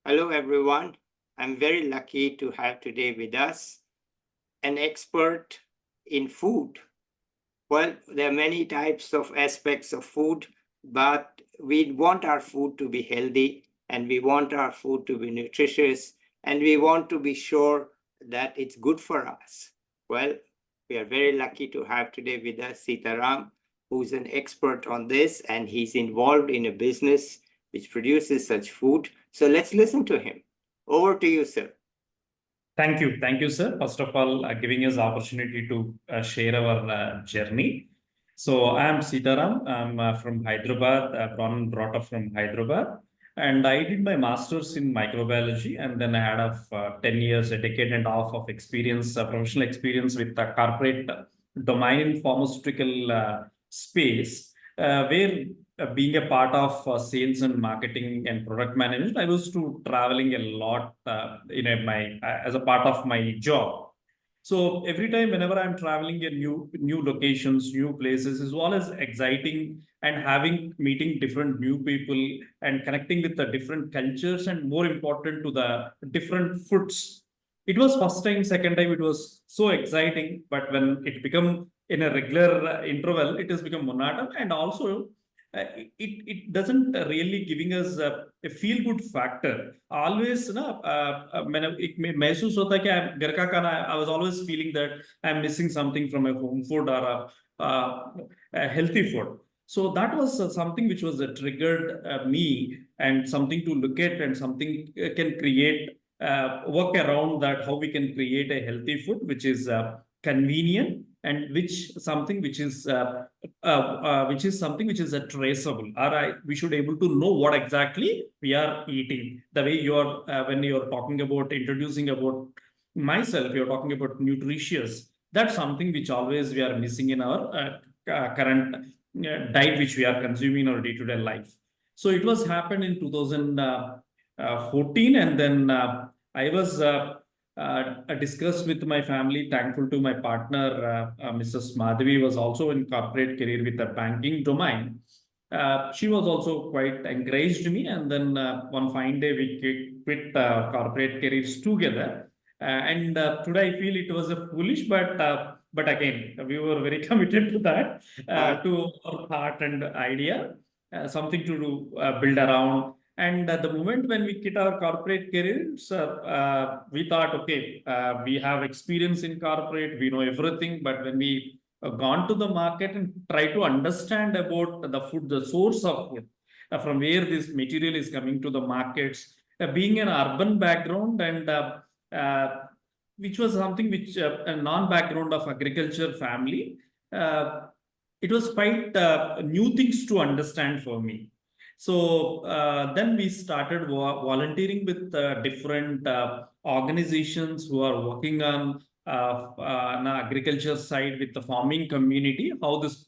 Hello, everyone. I'm very lucky to have today with us an expert in food. Well, there are many types of aspects of food, but we want our food to be healthy and we want our food to be nutritious and we want to be sure that it's good for us. Well, we are very lucky to have today with us Sitaram, who's an expert on this and he's involved in a business which produces such food. So let's listen to him. Over to you, sir. Thank you. Thank you, sir. First of all, giving us the opportunity to share our journey. So I am Sitaram. I'm from Hyderabad, born and brought up from Hyderabad. And I did my master's in microbiology. And then I had 10 years, a decade and a half of experience, professional experience with the corporate domain in pharmaceutical space, where being a part of sales and marketing and product management, I was to traveling a lot my as a part of my job. So every time, whenever I'm traveling in new locations, new places, is always exciting and having meeting different new people and connecting with the different cultures and more important to the different foods. It was first time, second time, it was so exciting, but when it become in a regular interval, it has become monotone and also it doesn't really giving us a feel good factor always na मैंने एक महसूस होता है कि घर का खाना I was always feeling that I'm missing something from a home food or a healthy food. So that was something which was triggered me and something to look at and something can create work around that, how we can create a healthy food which is convenient and which is something which is a traceable. We should able to know what exactly we are eating. The way you are when you are talking about introducing about myself, you're talking about nutritious. That's something which always we are missing in our current diet which we are consuming in our day-to-day life. So it was happened in 2014, and then I was discussed with my family. Thankful to my partner, Mrs. Madhavi was also in corporate career with the banking domain. She was also quite encouraged me, and then one fine day we quit corporate careers together. And today I feel it was a foolish, but again we were very committed to that, to our thought and idea, something to do, build around. And the moment when we quit our corporate careers, we thought, okay, we have experience in corporate, we know everything. But when we gone to the market and try to understand about the food, the source of food, from where this material is coming to the markets, being an urban background and which was something which a non-background of agriculture family, it was quite new things to understand for me. So then we started volunteering with different organizations who are working on agriculture side with the farming community, how this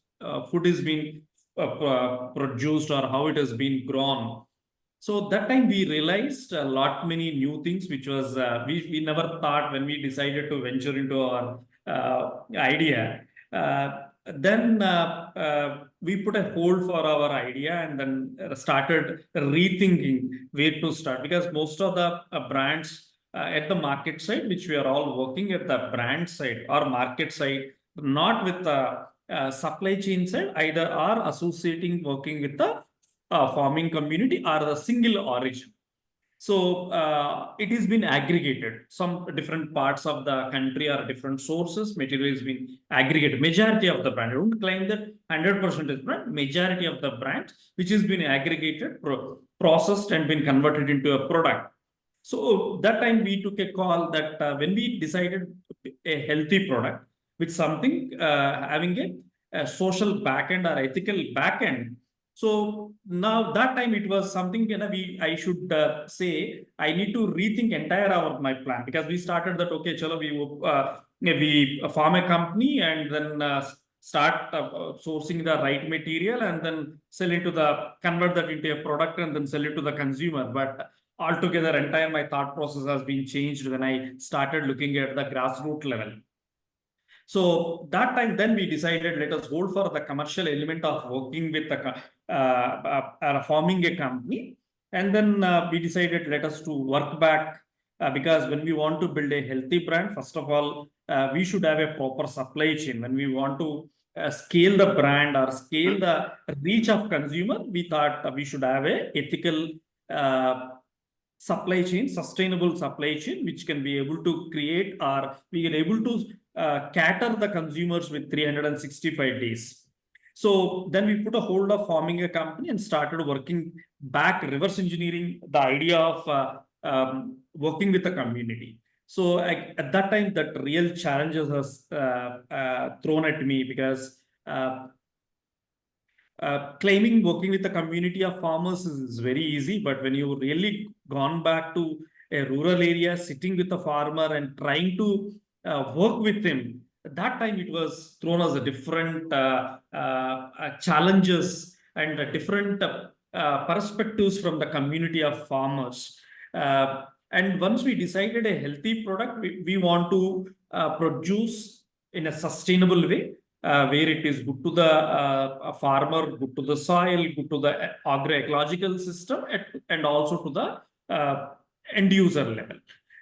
food is being produced or how it has been grown. So that time we realized a lot many new things, which was we never thought when we decided to venture into our idea. Then we put a hold for our idea and then started rethinking where to start, because most of the brands at the market side, which we are all working at the brand side or market side, not with the supply chain side, either are associating working with the farming community or the single origin. So it has been aggregated. Some different parts of the country are different sources. Material has been aggregated. Majority of the brand, I don't claim that 100% is brand. Majority of the brand which has been aggregated, processed, and been converted into a product. So that time we took a call that when we decided a healthy product with something having a social backend or ethical backend. So now that time it was something, I should say I need to rethink entire my plan, because we started that, okay, chalo, we form a company and then start sourcing the right material and then convert that into a product and then sell it to the consumer. But altogether, entire my thought process has been changed when I started looking at the grassroots level. So that time, then we decided, let us hold for the commercial element of working with the forming a company. And then we decided let us to work back because when we want to build a healthy brand, first of all, we should have a proper supply chain. When we want to scale the brand or scale the reach of consumer, we thought we should have a ethical uh, supply chain, sustainable supply chain, which can be able to create or we are able to cater the consumers with 365 days. So then we put a hold of forming a company and started working back, reverse engineering the idea of working with the community. So at that time, that real challenges was thrown at me because claiming working with a community of farmers is very easy, but when you really gone back to a rural area, sitting with a farmer and trying to work with him, at that time it was thrown as a different challenges and different perspectives from the community of farmers. And once we decided a healthy product, we want to produce in a sustainable way where it is good to the farmer, good to the soil, good to the agroecological system, and also to the end user level.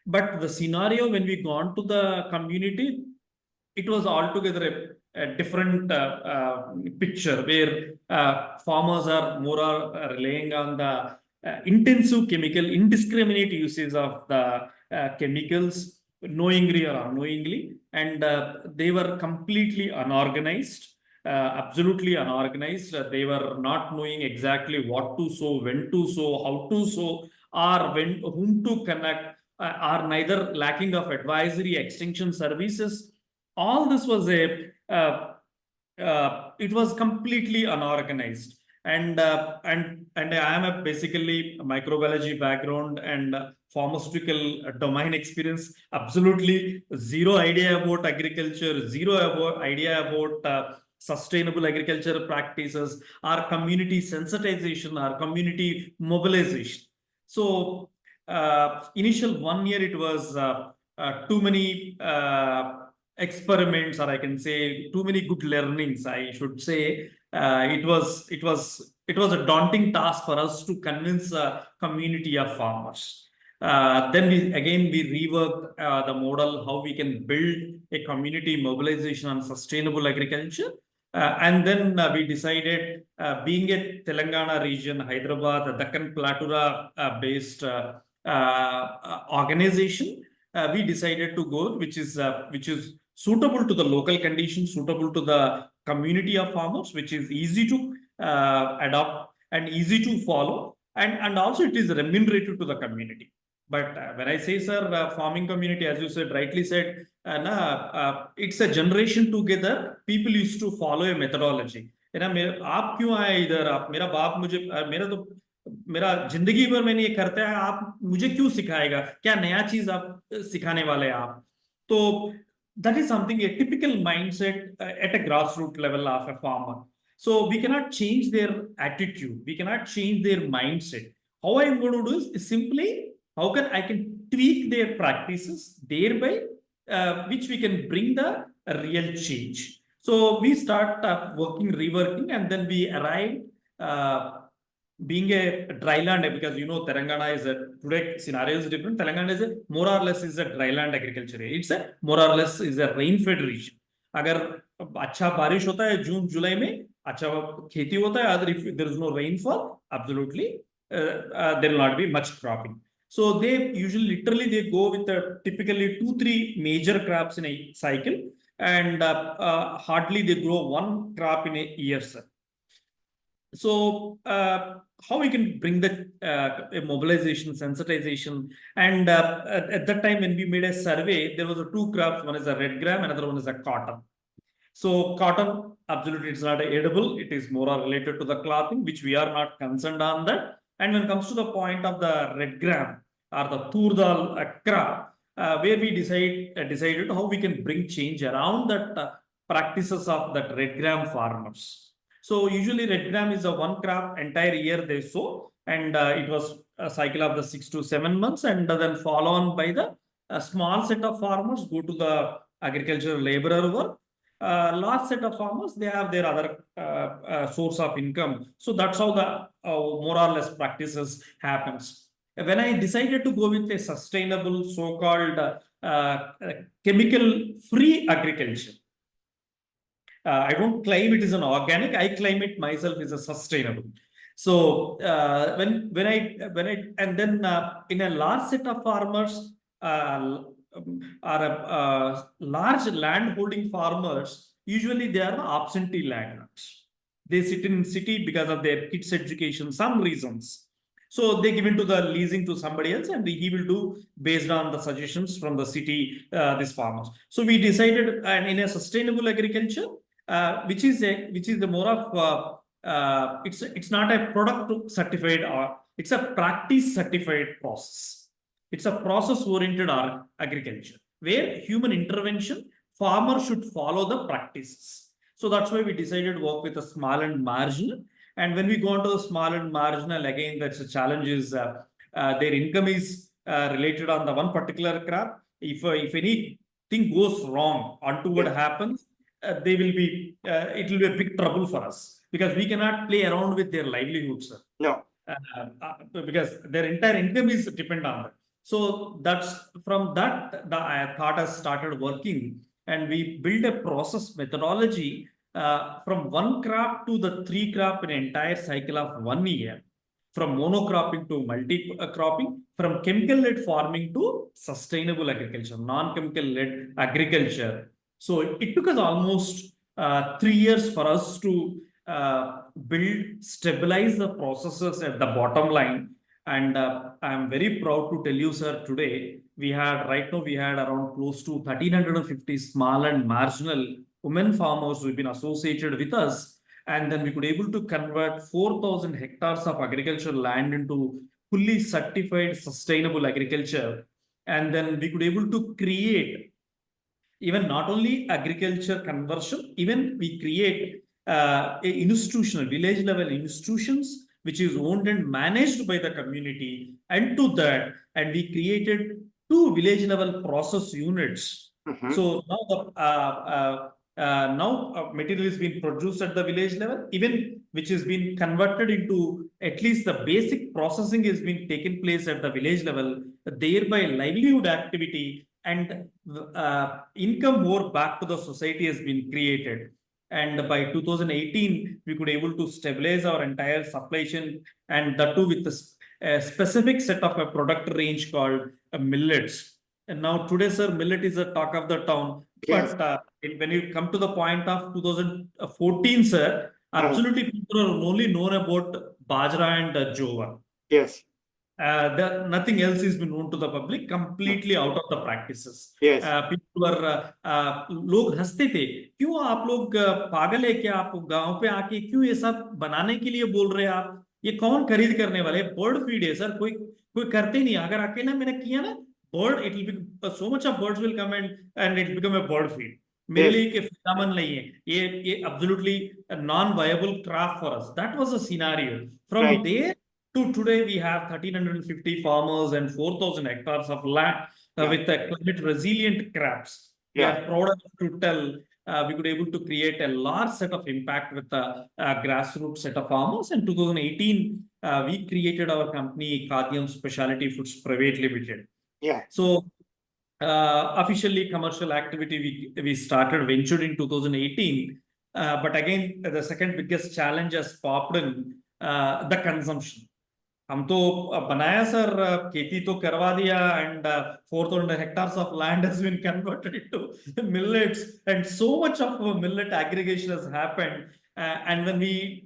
But the scenario when we gone to the community, it was altogether a different picture where farmers are more relying on the intensive chemical, indiscriminate usage of the chemicals, knowingly or unknowingly, and they were completely unorganized. Absolutely unorganized. They were not knowing exactly what to sow, when to sow, how to sow, or when whom to connect, are neither lacking of advisory extension services. All this was it was completely unorganized. And I am a basically a microbiology background and pharmaceutical domain experience. Absolutely zero idea about agriculture, idea about sustainable agriculture practices, our community sensitization, our community mobilization. So initial 1 year it was too many experiments, or I can say too many good learnings, I should say. It was a daunting task for us to convince a community of farmers. Then we reworked the model how we can build a community mobilization on sustainable agriculture. And then we decided, being a Telangana region, Hyderabad, Deccan Platura based organization, we decided to go, which is suitable to the local conditions, suitable to the community of farmers, which is easy to adopt and easy to follow, and also it is remunerative to the community. But when I say, sir, farming community, as you said, rightly said, it's a generation together. People used to follow a methodology. है ना आप क्यों आए इधर, आप मेरा बाप मुझे मेरा जिंदगी भर मैंने ये करता है, आप मुझे क्यों सिखाएगा, क्या नया चीज आप सिखाने वाले आप. तो that is something, a typical mindset at a grassroots level of a farmer. So we cannot change their attitude, we cannot change their mindset. How I'm going to do is simply how can I can tweak their practices, thereby which we can bring the real change. So we start reworking, and then we arrive being a dryland, because Telangana is today scenario is different. Telangana is more or less is a dryland agriculture area. It's a more or less is a rain-fed region. अगर अच्छा बारिश होता है जून जुलाई में, अच्छा खेती होता है. Other, if there is no rainfall, absolutely there will not be much cropping. So they usually literally they go with typically 2-3 major crops in a cycle, and hardly they grow one crop in a year, sir. So how we can bring the mobilization, sensitization, and at that time when we made a survey, there was two crops. One is a red gram, another one is a cotton. So cotton, absolutely, it's not edible. It is more related to the clothing, which we are not concerned on that. And when it comes to the point of the red gram or the turdal crop, where we decided how we can bring change around that practices of that red gram farmers. So usually red gram is a one crop entire year they sow, and it was a cycle of the 6 to 7 months, and then follow on by the small set of farmers go to the agricultural laborer work. large set of farmers, they have their other source of income. So that's how the more or less practices happens. When I decided to go with a sustainable, so-called chemical-free agriculture, I don't claim it is an organic. I claim it myself is a sustainable. So when I and then in a large set of farmers are large land holding farmers. Usually they are absentee landlords. They sit in city because of their kids' education, some reasons. So they give into the leasing to somebody else, and he will do based on the suggestions from the city, these farmers. So we decided, and in a sustainable agriculture, which is the more of it's not a product certified, or it's a practice certified process. It's a process oriented agriculture where human intervention, farmer should follow the practices. So that's why we decided to work with a small and marginal. And when we go into the small and marginal, again, that's a challenge is their income is related on the one particular crop. If anything goes wrong, untoward happens, they will be it will be a big trouble for us, because we cannot play around with their livelihood, sir. No. Because their entire income is dependent on that. So that's from that the thought has started working, and we build a process methodology from one crop to the three crop in an entire cycle of 1 year, from monocropping to multi-cropping, from chemical-led farming to sustainable agriculture, non-chemical led agriculture. So it took us almost 3 years for us to build, stabilize the processes at the bottom line. And I'm very proud to tell you, sir, today right now we had around close to 1,350 small and marginal women farmers who've been associated with us. And then we could able to convert 4,000 hectares of agricultural land into fully certified sustainable agriculture. And then we could able to create even not only agriculture conversion, even we create institutional, village level institutions, which is owned and managed by the community. And to that, and we created 2 village level process units. So now material is being produced at the village level, even which is being converted into at least the basic processing is being taken place at the village level, thereby livelihood activity and income more back to the society has been created. And by 2018, we could able to stabilize our entire supply chain, and that too with a specific set of a product range called millets. And now today, sir, millet is a talk of the town. Yes. But when you come to the point of 2014, sir, absolutely people are only known about bajra and jowar. Yes. Nothing else has been known to the public, completely out of the practices. Yes. People were लोग हंसते थे, क्यों आप लोग पागल है क्या, आप गांव पे आके क्यों ये सब बनाने के लिए बोल रहे हैं आप, ये कौन खरीद करने वाले, बर्ड फीड है सर, कोई करते नहीं, अगर अकेला मैंने किया ना, bird it will be so much of birds will come and it become a bird feed. मेरे लिए कि फिजामन नहीं है, ये absolutely a non-viable craft for us. That was a scenario. From there to today, we have 1,350 farmers and 4,000 hectares of land with climate resilient crops. We are proud to tell we could able to create a large set of impact with a grassroots set of farmers. In 2018, we created our company, Khadiam Specialty Foods Private Limited. So officially commercial activity we started, ventured in 2018. But again, the second biggest challenge has popped in the consumption. हम तो बनाया sir, खेती तो करवा दिया, and 4,000 hectares of land has been converted into millets, and so much of millet aggregation has happened. And when we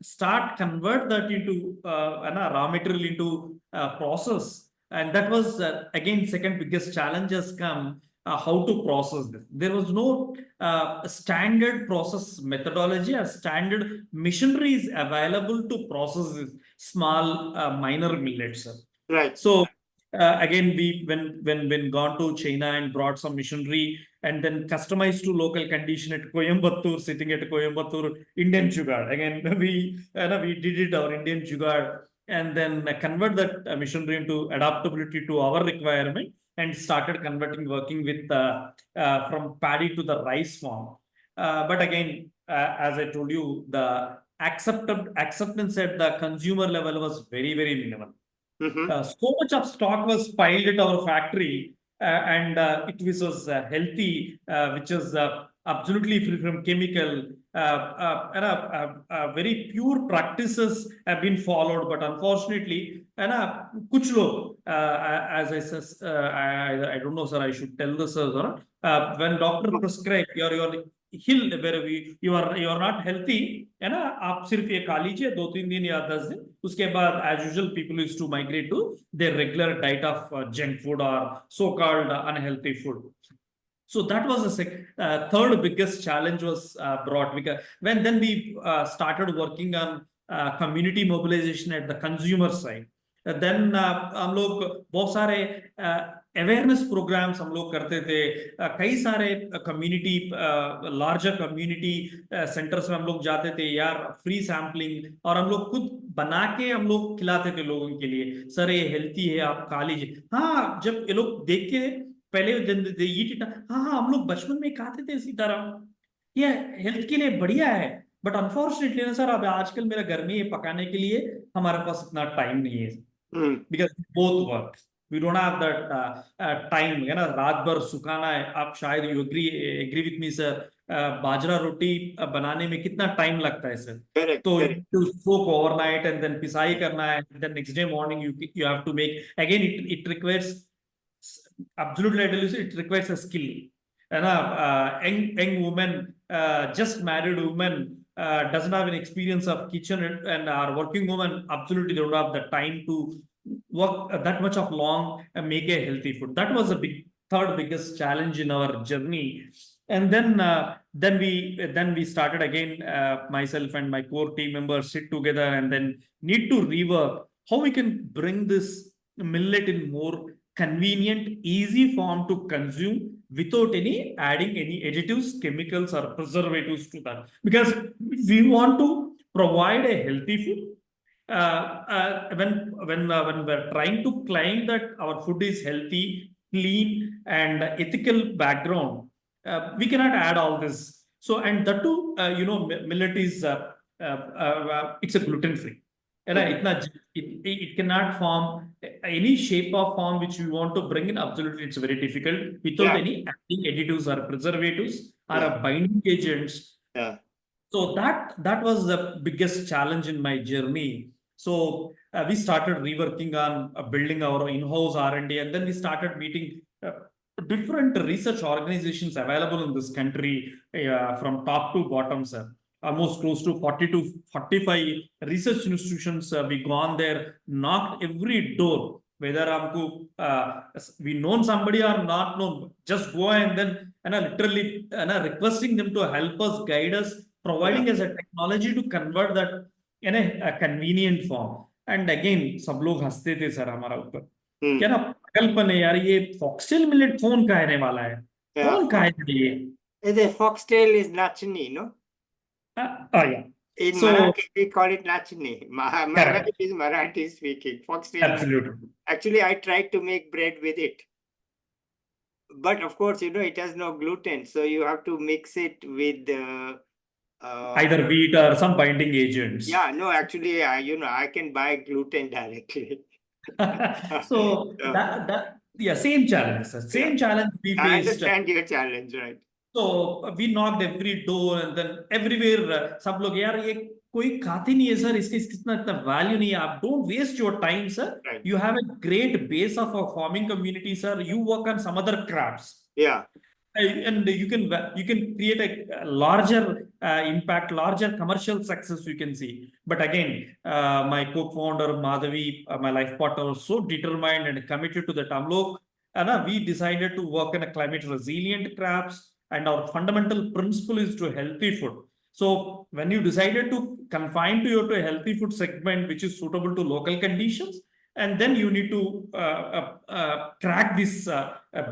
start convert that into raw material into process, and that was again second biggest challenge has come. How to process this. There was no standard process methodology or standard machineries available to process this small minor millets. Right. So again, we when gone to China and brought some machinery and then customized to local condition at Coimbatore, sitting at Coimbatore, Indian jugaad. Again, we did it our Indian jugaad, and then convert that machinery into adaptability to our requirement, and started converting, working with from paddy to the rice farm. But again, as I told you, the acceptance at the consumer level was very, very minimal. So much of stock was piled at our factory, and it was healthy, which is absolutely free from chemical. Very pure practices have been followed, but unfortunately, kuch log, as I says, I don't know, sir. I should tell this, sir. When doctor prescribe your hill where you are not healthy है ना, आप सिर्फ ये खा लीजिए 2-3 दिन या 10 दिन, उसके बाद as usual people use to migrate to their regular diet of junk food और so called unhealthy food. So that was the third biggest challenge was brought because when then we started working on community mobilization at the consumer side. Then हम लोग बहुत सारे awareness programmes हम लोग करते थे, कई सारे कम्युनिटी लार्जर कम्युनिटी सेंटर्स में हम लोग जाते थे यार, फ्री सैम्पलिंग, और हम लोग खुद बना के हम लोग खिलाते थे लोगों के लिए, सर ये हेल्थी है आप खा लीजिए. हाँ, जब ये लोग देख के पहले दिन हाँ हाँ हम लोग बचपन में खाते थे सीताराम, ये हेल्थ के लिए बढ़िया है. बट अनफॉर्चुनेटली ना सर, अब आजकल मेरे घर में ये पकाने के लिए हमारे पास इतना टाइम नहीं है, because both work, we don't have that time, है ना. रात भर सुखाना है, आप शायद you agree with me sir, बाजरा रोटी बनाने में कितना टाइम लगता है सर. Correct, तो correct. To soak overnight and then पिसाई करना है, then next day morning you have to make again, it requires absolutely, I tell you, it requires a skill. And young woman, just married woman, doesn't have an experience of kitchen, and our working woman absolutely don't have the time to work that much of long and make a healthy food. That was a third biggest challenge in our journey. And then we started again, myself and my core team members sit together and then need to rework how we can bring this millet in more convenient, easy form to consume without adding any additives, chemicals, or preservatives to that. Because we want to provide a healthy food. When we're trying to claim that our food is healthy, clean, and ethical background, we cannot add all this. So, and that too, millet is it's a gluten free. It cannot form any shape or form which we want to bring in. Absolutely, it's very difficult without any adding additives or preservatives or binding agents. So that was the biggest challenge in my journey. So we started reworking on building our in-house R&D, and then we started meeting different research organizations available in this country, from top to bottom, sir. Almost close to 40 to 45 research institutions. We gone there, knocked every door, whether we known somebody or not known, just go and then literally requesting them to help us, guide us, providing us a technology to convert that in a convenient form. And again, सब लोग हंसते थे sir हमारा ऊपर, क्या ना पागलपन है यार, ये फॉक्सटेल मिलेट कौन खाने वाला है, कौन खाएगा ये. The foxtail is nachni, no? Yeah. In Marathi, we call it nachni. Marathi is Marathi speaking. Foxtail. Absolutely. Actually, I tried to make bread with it. But of course, it has no gluten. So you have to mix it with either wheat or some binding agents. Yeah, no, actually, I can buy gluten directly. So same challenge, sir. Same challenge we faced. I understand your challenge, right? So we knocked every door, and then everywhere सब लोग यार ये कोई खाते नहीं है sir, इसके इतना वैल्यू नहीं है, आप don't waste your time, sir. Right. You have a great base of a farming community, sir. You work on some other crafts. Yeah. And you can create a larger impact, larger commercial success, you can see. But again, my co-founder Madhavi, my life partner, was so determined and committed to the Tamlok, and we decided to work in a climate resilient crafts, and our fundamental principle is to healthy food. So when you decided to confine to a healthy food segment which is suitable to local conditions, and then you need to crack this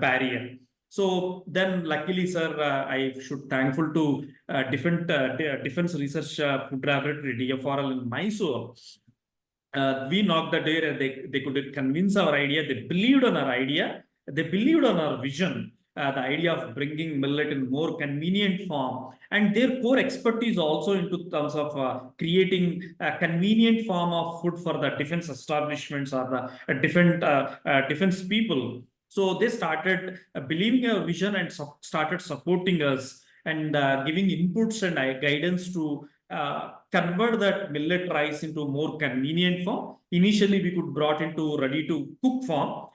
barrier. So then, luckily, sir, I should thankful to Defense Research Food Laboratory, DFRL in Mysore. We knocked the door, and they could convince our idea. They believed on our idea. They believed on our vision. the idea of bringing millet in more convenient form, and their core expertise also into terms of creating a convenient form of food for the defense establishments or the defense people. So they started believing a vision and started supporting us and giving inputs and guidance to convert that millet rice into more convenient form. Initially, we could brought into ready to cook form,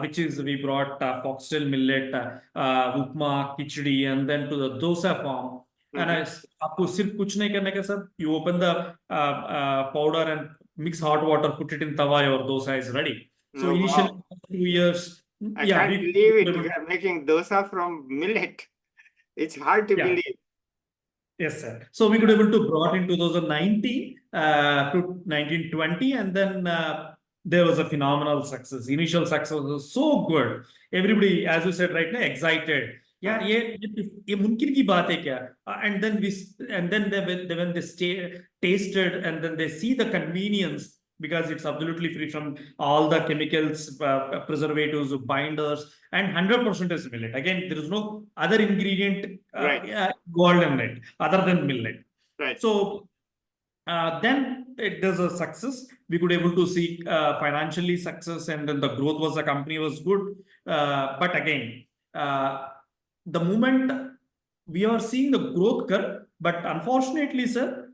which is we brought foxtail millet, upma, khichdi, and then to the dosa form. And आपको सिर्फ कुछ नहीं करने का sir. You open the powder and mix hot water, put it in tawa, your dosa is ready. So Oh, initially wow. 2 years, I yeah, can't believe it. We are making dosa from millet. It's hard to yeah. believe. Yes, sir. So we could able to brought in 2019 to 1920, and then there was a phenomenal success. Initial success was so good. Everybody, as you said right now, excited. Yeah, ये मुमकिन की बात है क्या? And then when they tasted and then they see the convenience, because it's absolutely free from all the chemicals, preservatives, binders, and 100% is millet. Again, there is no other ingredient involved in it other than millet. Right. So then it does a success. We could able to see financially success, and then the growth was the company was good. But again, the moment we are seeing the growth curve, but unfortunately, sir,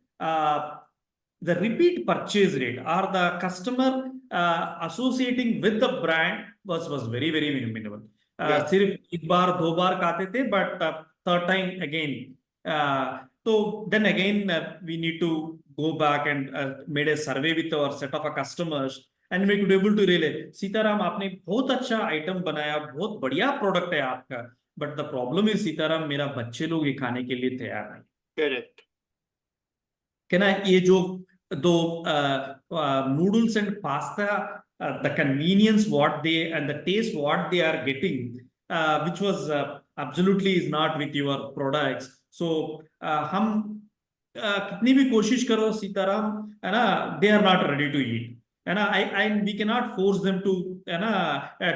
the repeat purchase rate or the customer associating with the brand was very minimal. सिर्फ एक बार दो बार खाते थे, but third time again. So then again we need to go back and made a survey with our set of customers, and we could able to realize, Sitaram आपने बहुत अच्छा item बनाया, बहुत बढ़िया प्रोडक्ट है आपका, but the problem is Sitaram मेरा बच्चे लोग ये खाने के लिए तैयार नहीं. Correct. Can I ये जो दो noodles and pasta, the convenience what they and the taste what they are getting, which was absolutely is not with your products. So हम कितनी भी कोशिश करो सीताराम, है ना, they are not ready to eat. And we cannot force them to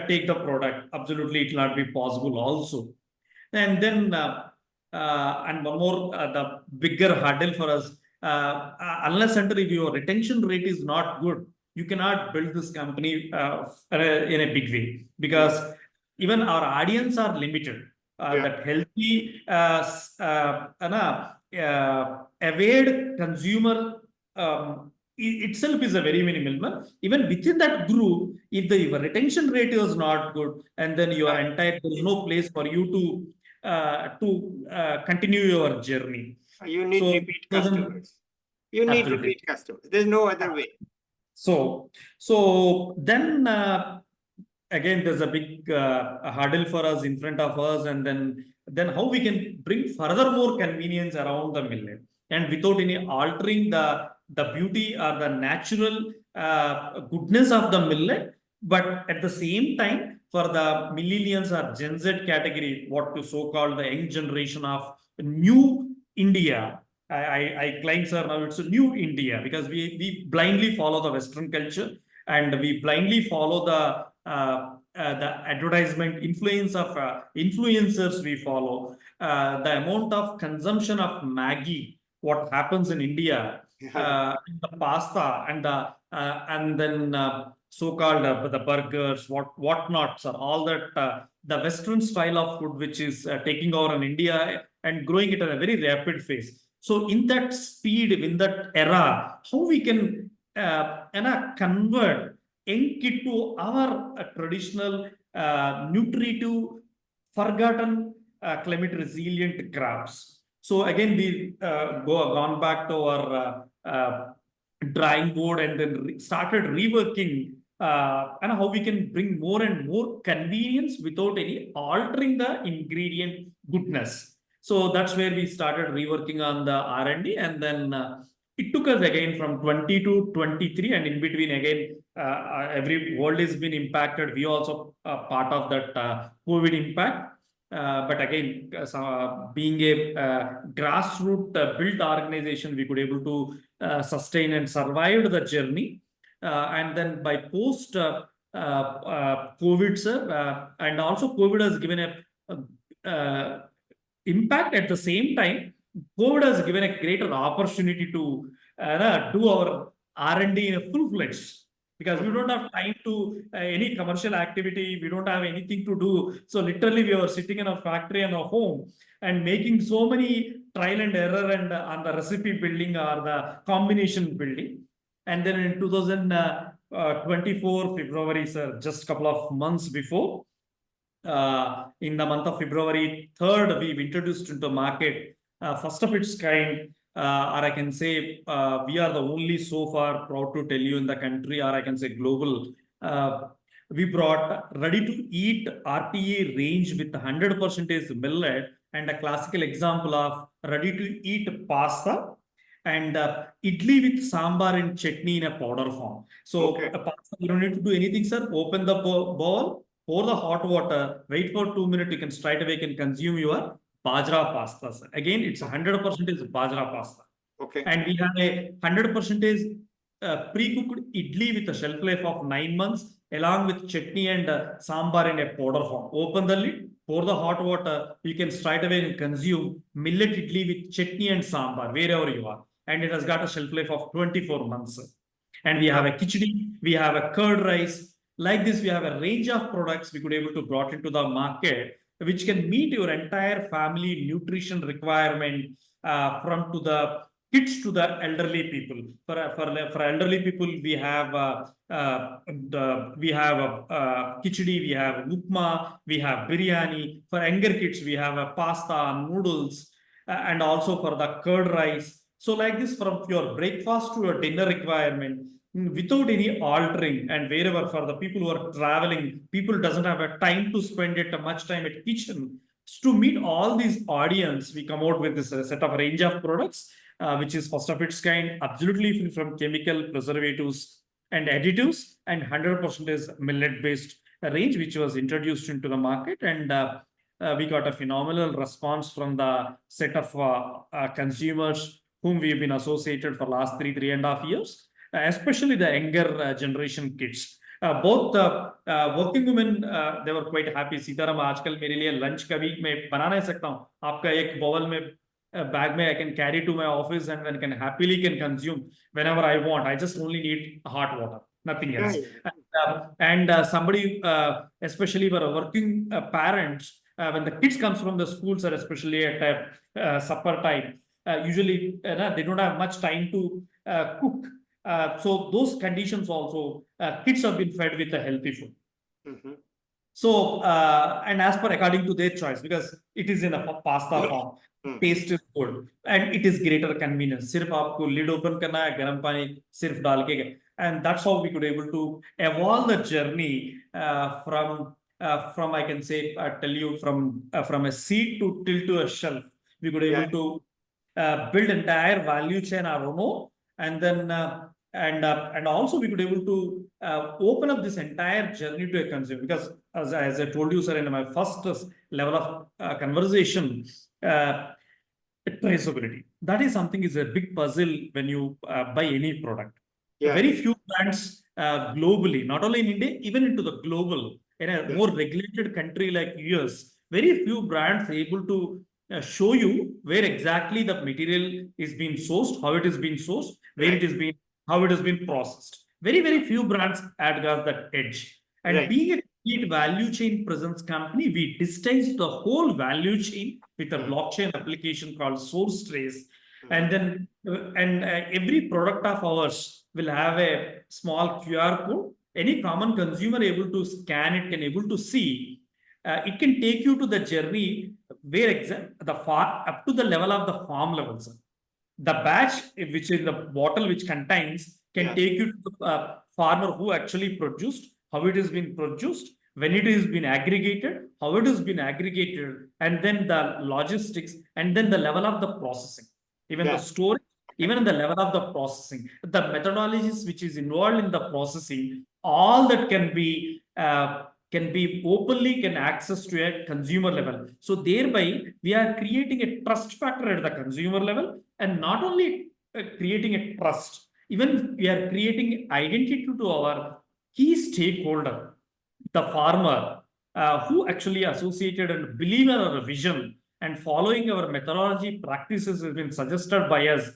take the product. Absolutely, it will not be possible also. And then and one more the bigger hurdle for us, unless until if your retention rate is not good, you cannot build this company in a big way, because even our audience are limited. That healthy aware consumer itself is a very minimal. Even within that group, if the retention rate is not good, and then your entire, there is no place for you to continue your journey. You need repeat customers. You need repeat customers. There's no other way. So then again, there's a big hurdle for us in front of us, and then how we can bring further more convenience around the millet, and without any altering the beauty or the natural goodness of the millet, but at the same time for the millennials or Gen Z category, what to so-called the young generation of new India. I claim, sir, now it's a new India, because we blindly follow the Western culture, and we blindly follow the advertisement influence of influencers we follow. The amount of consumption of Maggi, what happens in India, the pasta and then so-called the burgers, whatnots, are all that the Western style of food which is taking over in India and growing it at a very rapid pace. So in that speed, in that era, how we can convert young kid to our traditional nutritive, forgotten, climate resilient crops. So again, we gone back to our drawing board, and then started reworking and how we can bring more and more convenience without any altering the ingredient goodness. So that's where we started reworking on the R&D, and then it took us again from 20 to 23, and in between again, every world has been impacted. We also part of that COVID impact. But again, being a grassroots built organization, we could able to sustain and survive the journey. And then by post COVID, sir, and also COVID has given a uh, impact. At the same time, COVID has given a greater opportunity to do our R&D in a full-fledged, because we don't have time to any commercial activity. We don't have anything to do. So literally we were sitting in a factory and a home and making so many trial and error and on the recipe building or the combination building. And then in 2024 February, sir, just a couple of months before, in the month of February 3rd, we've introduced into market first of its kind, or I can say we are the only so far, proud to tell you, in the country, or I can say global. We brought ready to eat RTE range with 100% millet, and a classical example of ready to eat pasta and idli with sambar and chutney in a powder form. So Okay. pasta, you don't need to do anything, sir. Open the bowl, pour the hot water, wait for 2 minutes, you can straight away can consume your bajra pasta, sir. Again, it's 100% is bajra pasta. Okay. And we have a 100% pre-cooked idli with a shelf life of 9 months, along with chutney and sambar in a powder form. Open the lid, pour the hot water, you can straight away consume millet idli with chutney and sambar, wherever you are. And it has got a shelf life of 24 months. And we have a khichdi, we have a curd rice. Like this, we have a range of products we could able to brought into the market, which can meet your entire family nutrition requirement, from to the kids to the elderly people. For elderly people, we have khichdi, we have upma, we have biryani. For younger kids, we have a pasta, noodles, and also for the curd rice. So like this, from your breakfast to your dinner requirement, without any altering, and wherever for the people who are traveling, people doesn't have a time to spend it much time at kitchen. To meet all these audience, we come out with this set of range of products, which is first of its kind, absolutely free from chemical preservatives and additives, and 100% is millet based range, which was introduced into the market. And we got a phenomenal response from the set of consumers whom we've been associated for last 3.5 years, especially the younger generation kids. Both working women, they were quite happy. Sitaram, आजकल मेरे लिए lunch का भी मैं बना नहीं सकता हूँ. आपका एक bowl में bag में I can carry to my office and then can happily can consume whenever I want. I just only need hot water, nothing else. Right. And somebody, especially for working parents, when the kids comes from the schools, or especially at supper time, usually they don't have much time to cook. So those conditions also, kids have been fed with a healthy food. Mm-hmm. So, and as per according to their choice, because it is in a pasta form, taste is good, and it is greater convenience. सिर्फ आपको lid open करना है, गर्म पानी सिर्फ डाल के, and that's how we could able to evolve the journey from I can say tell you from a seed to till to a shelf. We could able to build entire value chain our own, and then and also we could able to open up this entire journey to a consumer, because as I told you, sir, in my first level of conversation, traceability, that is something is a big puzzle when you buy any product. Yeah. Very few brands globally, not only in India, even into the global, in a more regulated country like US, very few brands able to show you where exactly the material is being sourced, how it is being sourced, where it is being, how it has been processed. Very few brands had got that edge. And being a complete value chain presence company, we distance the whole value chain with a blockchain application called Source Trace. And then every product of ours will have a small QR code. Any common consumer able to scan it, can able to see. It can take you to the journey where up to the level of the farm levels. The batch, which is the bottle which contains, can take you to the farmer who actually produced, how it has been produced, when it has been aggregated, how it has been aggregated, and then the logistics, and then the level of the processing, even the storage, even in the level of the processing, the methodologies which is involved in the processing, all that can be openly can access to a consumer level. So thereby we are creating a trust factor at the consumer level, and not only creating a trust, even we are creating identity to our key stakeholder, the farmer, who actually associated and believe in our vision and following our methodology practices has been suggested by us,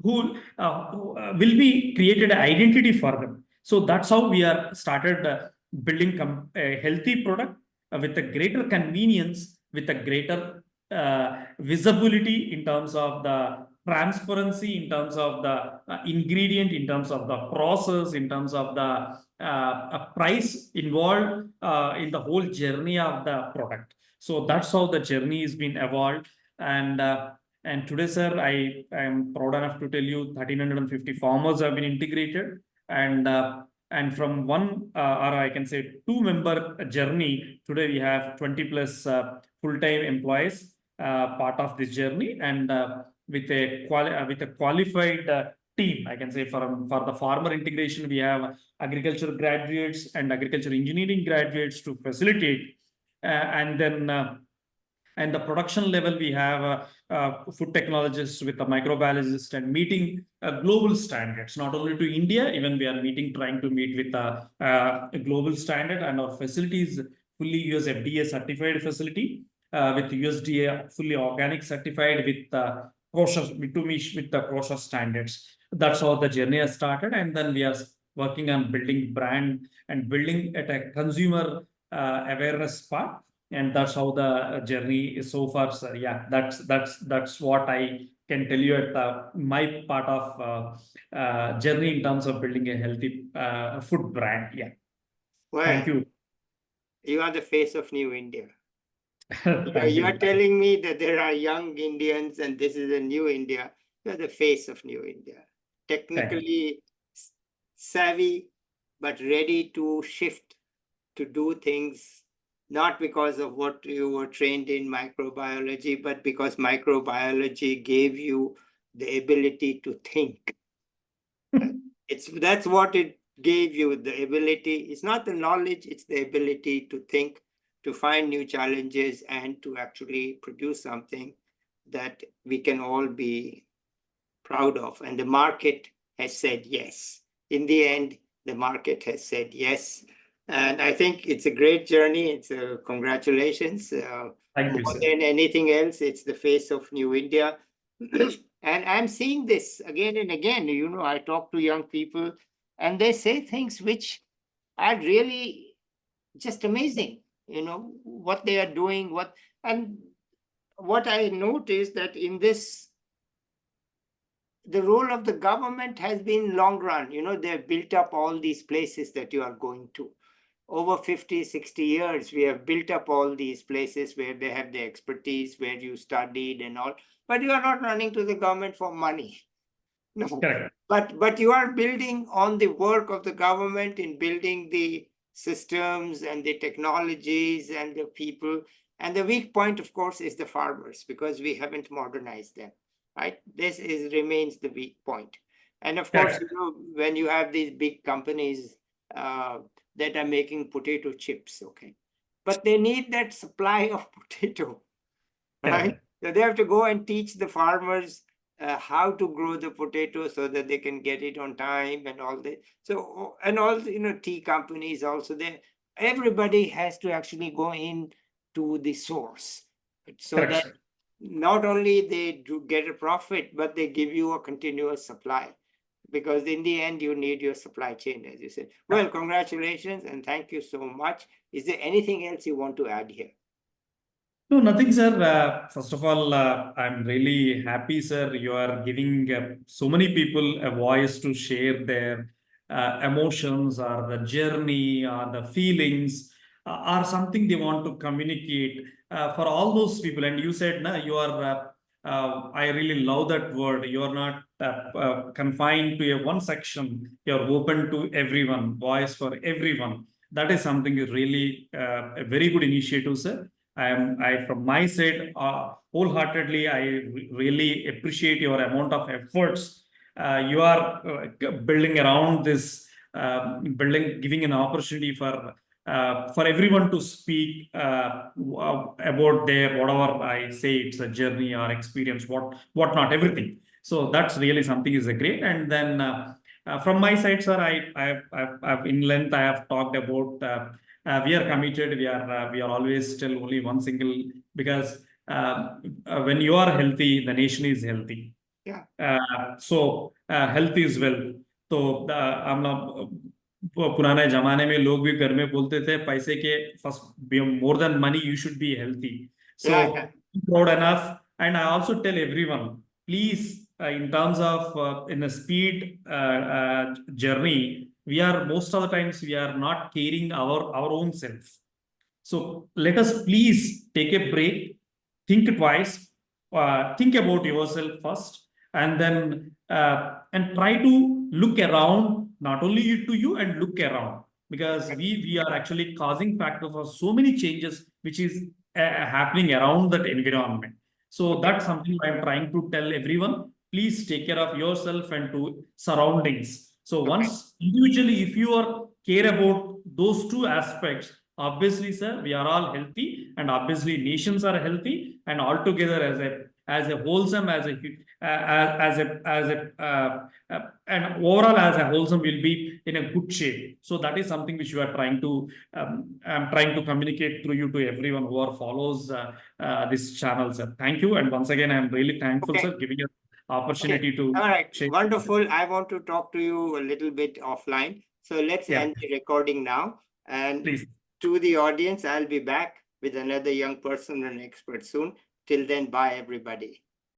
who will be created an identity for them. So that's how we are started building a healthy product with a greater convenience, with a greater visibility in terms of the transparency, in terms of the ingredient, in terms of the process, in terms of the price involved in the whole journey of the product. So that's how the journey has been evolved. And today, sir, I am proud enough to tell you 1,350 farmers have been integrated. And from one, or I can say two-member journey, today we have 20 plus full-time employees part of this journey, and with a qualified team, I can say for the farmer integration, we have agriculture graduates and agriculture engineering graduates to facilitate, and the production level, we have food technologists with the microbiologist and meeting global standards, not only to India, even we are trying to meet with a global standard, and our facilities fully US FDA certified facility with USDA fully organic certified with kosher, with the kosher standards. That's how the journey has started. And then we are working on building brand and building at a consumer awareness part. And that's how the journey is so far, sir. Yeah, that's what I can tell you at my part of journey in terms of building a healthy food brand. Yeah. Well, Thank you. You are the face of New India. Thank You are you. telling me that there are young Indians and this is a new India. You are the face of New India. Technically savvy, but ready to shift, to do things, not because of what you were trained in microbiology, but because microbiology gave you the ability to think. That's what it gave you, the ability. It's not the knowledge, it's the ability to think, to find new challenges, and to actually produce something that we can all be proud of. And the market has said yes. In the end, the market has said yes. And I think it's a great journey. It's a congratulations. Thank you, More sir. than anything else, it's the face of New India. And I'm seeing this again and again. You know, I talk to young people and they say things which are really just amazing. You know, what they are doing, and what I noticed that in this, the role of the government has been long run. You know, they've built up all these places that you are going to. Over 50, 60 years, we have built up all these places where they have the expertise, where you studied and all, but you are not running to the government for money. No, Correct. but you are building on the work of the government in building the systems and the technologies and the people. And the weak point, of course, is the farmers, because we haven't modernized them, right? Remains the weak point. And of course, Correct. you know, when you have these big companies that are making potato chips, okay, but they need that supply of potato, right? Correct. So they have to go and teach the farmers how to grow the potato so that they can get it on time and all that. So, and also, you know, tea companies also there. Everybody has to actually go in to the source, so Correct, that sir. not only they do get a profit, but they give you a continuous supply. Because in the end, you need your supply chain, as you said. Well, congratulations and thank you so much. Is there anything else you want to add here? No, nothing, sir. First of all, I'm really happy, sir. You are giving so many people a voice to share their emotions or the journey or the feelings or something they want to communicate for all those people. And you said, nah, you are, I really love that word. You are not confined to a one section. You're open to everyone, voice for everyone. That is something really a very good initiative, sir. I from my side, wholeheartedly, I really appreciate your amount of efforts you are building around this, giving an opportunity for everyone to speak about their whatever I say, it's a journey or experience, what not, everything. So that's really something is a great. And then from my side, sir, I've in length I have talked about we are committed. We are always tell only one single, because when you are healthy, the nation is healthy. Yeah. So health is wealth. तो हम लोग पुराने जमाने में लोग भी घर में बोलते थे पैसे के first more than money you should be healthy. So Yeah. proud enough, and I also tell everyone, please, in terms of in a speed journey, we are most of the times we are not caring our own self. So let us please take a break, think twice, think about yourself first, and then and try to look around, not only to you, and look around, because we are actually causing factor for so many changes which is happening around that environment. So that's something I'm trying to tell everyone. Please take care of yourself and to surroundings. So once individually, if you are care about those two aspects, obviously, sir, we are all healthy, and obviously nations are healthy, and altogether as a wholesome, and overall as a wholesome will be in a good shape. So that is something which we are trying to I'm trying to communicate through you to everyone who are follows this channel, sir. Thank you, and once again, I'm really thankful, sir, giving us opportunity to All right. share. Wonderful. I want to talk to you a little bit offline. So let's Yeah, end the recording now. And please. to the audience, I'll be back with another young person and expert soon. Till then, bye, everybody.